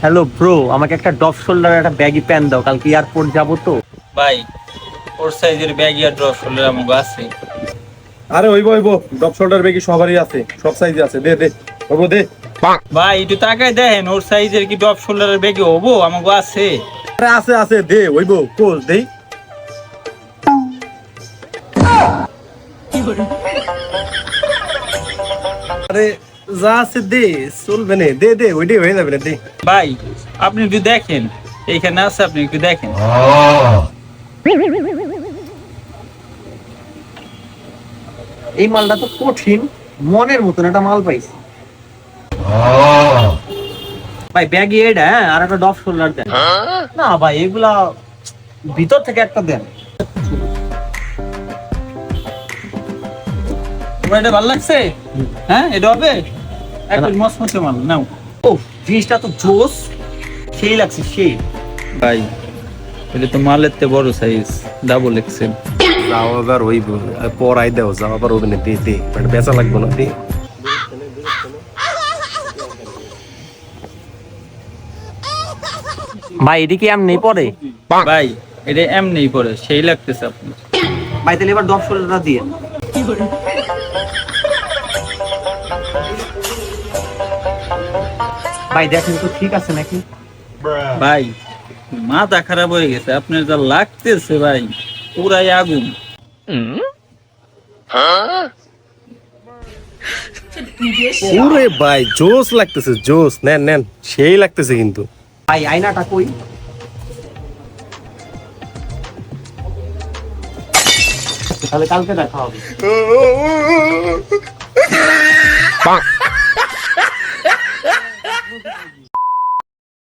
Hello bro, আমাকে একটা depth shoulder একটা ব্যাগি প্যান্ট দাও, কালকে এয়ারপোর্ট যাবো তো। ভাই ওর সাইজের ব্যাগ আর ড্রপ শোল্ডার আমাকে আছে। আরে ওইব ডপ শোল্ডার বেগি সবারই আছে, সব সাইজে আছে, দে দে ওইব দে। ভাই একটু তাকায় দেখেন ওর সাইজের কি ড্রপ শোল্ডারের ব্যাগে হবো, আমাকে আছে। আরে আছে আছে, দে ওইব কোচ দেই। আরে যা আছে দে, চলবে না, দে দে ওইটাই হয়ে যাবে না, দে। ভাই আপনি একটু দেখেন, এইখানে আছে, আপনি একটু দেখেন। এই মালটা তো কঠিন, মনের মতন একটা মাল পাইছি। ভাই ব্যাগি এটা, হ্যাঁ, আর একটা ডপ শোল্ডার দেন। না ভাই এগুলা ভিতর থেকে একটা দেন। তোমার এটা ভালো লাগছে? হ্যাঁ এটা হবে একটা মসমসে মাল নাও। ও জিনিসটা তো জোস, সেই লাগছে সেই। ভাই এটা তো মালের তে বড় সাইজ, ডাবল এক্সেল। যাও আবার ওইব, পরাই দেও, যাও আবার ওইব না, দে দে, মানে বেচা লাগবে না, দে। ভাই এদিকে এমনি পরে। ভাই এটা এমনি পরে সেই লাগতেছে আপনার। ভাই তাহলে এবার ডপ শোল্ডারটা দিয়ে। ভাই দেখেন তো ঠিক আছে নাকি। ভাই মাথা খারাপ হয়ে গেছে, আপনার যা লাগতেছে ভাই পুরাই আগুন। ওরে ভাই জোস লাগতেছে, জোস, নেন নেন, সেই লাগতেছে কিন্তু। ভাই আয়নাটা কই? তাহলে কালকে দেখা হবে।